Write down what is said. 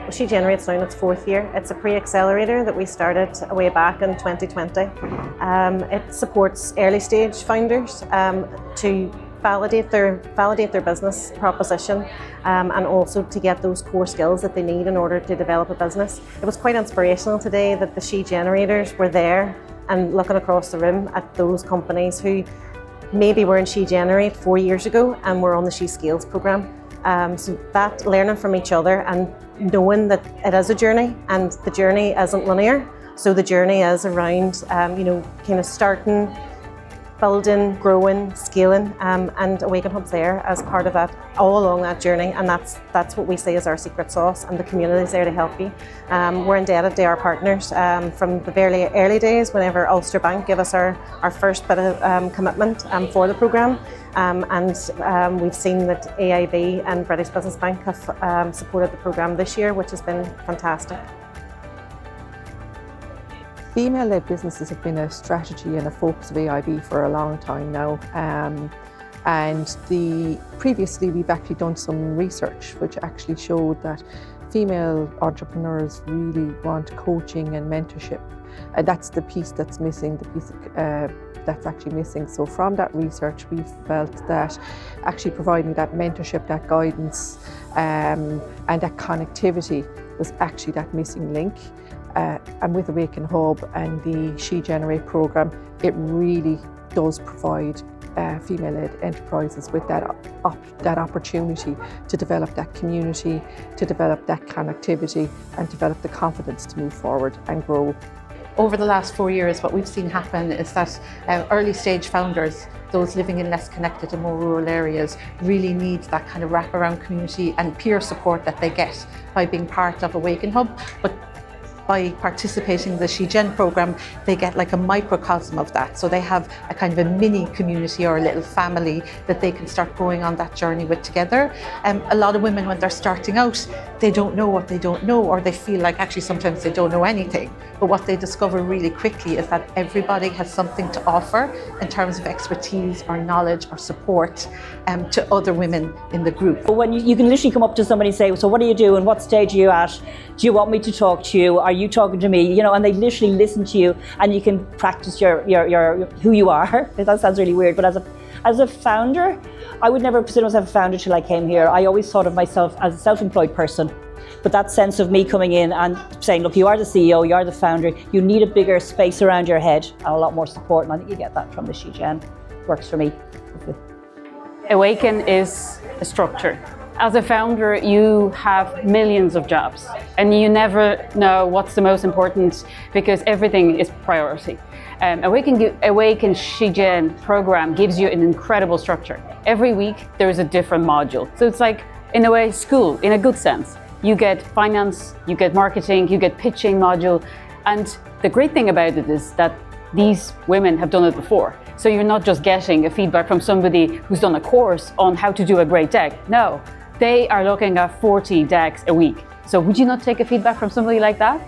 SheGenerate's now in its 4th year. It's a pre-accelerator that we started way back in 2020. It supports early stage founders to validate their business proposition and also to get those core skills that they need in order to develop a business. It was quite inspirational today that the SheGenerators were there and looking across the room at those companies who maybe were in SheGenerate 4 years ago and were on the SheScales programme. So that learning from each other and knowing that it is a journey and the journey isn't linear. So the journey is around, kind of starting, building, growing, scaling, and AwakenHub's there as part of that, all along that journey, and that's what we say is our secret sauce, and the community is there to help you. We're indebted to our partners from the very early days, whenever Ulster Bank gave us our first bit of commitment for the programme, and we've seen that AIB and British Business Bank have supported the programme this year, which has been fantastic. Female-led businesses have been a strategy and a focus of AIB for a long time now, and previously we've actually done some research which actually showed that female entrepreneurs really want coaching and mentorship, and that's the piece that's missing, the piece that's actually missing. So from that research we felt that actually providing that mentorship, that guidance and that connectivity was actually that missing link. And with AwakenHub and the SheGenerate programme, it really does provide female-led enterprises with that opportunity to develop that community, to develop that connectivity, and develop the confidence to move forward and grow. Over the last 4 years, what we've seen happen is that early stage founders, those living in less connected and more rural areas, really need that kind of wraparound community and peer support that they get by being part of AwakenHub. But by participating in the SheGen programme, they get like a microcosm of that. So they have a kind of a mini community or a little family that they can start going on that journey with together. A lot of women, when they're starting out, they don't know what they don't know, or they feel like actually sometimes they don't know anything. But what they discover really quickly is that everybody has something to offer in terms of expertise or knowledge or support to other women in the group. When you can literally come up to somebody and say, so what are you doing? What stage are you at? Do you want me to talk to you? Are you talking to me? And they literally listen to you, and you can practice your who you are. That sounds really weird, but as a founder, I would never consider myself a founder till I came here. I always thought of myself as a self-employed person. But that sense of me coming in and saying, look, you are the CEO, you are the founder, you need a bigger space around your head and a lot more support, and I think you get that from the SheGen. Works for me. Awaken is a structure. As a founder, you have millions of jobs, and you never know what's the most important because everything is priority. Awaken SheGen program gives you an incredible structure. Every week there is a different module. So it's like, in a way, school, in a good sense. You get finance, you get marketing, you get pitching module. And the great thing about it is that these women have done it before. So you're not just getting a feedback from somebody who's done a course on how to do a great deck. No, they are looking at 40 decks a week. So would you not take a feedback from somebody like that?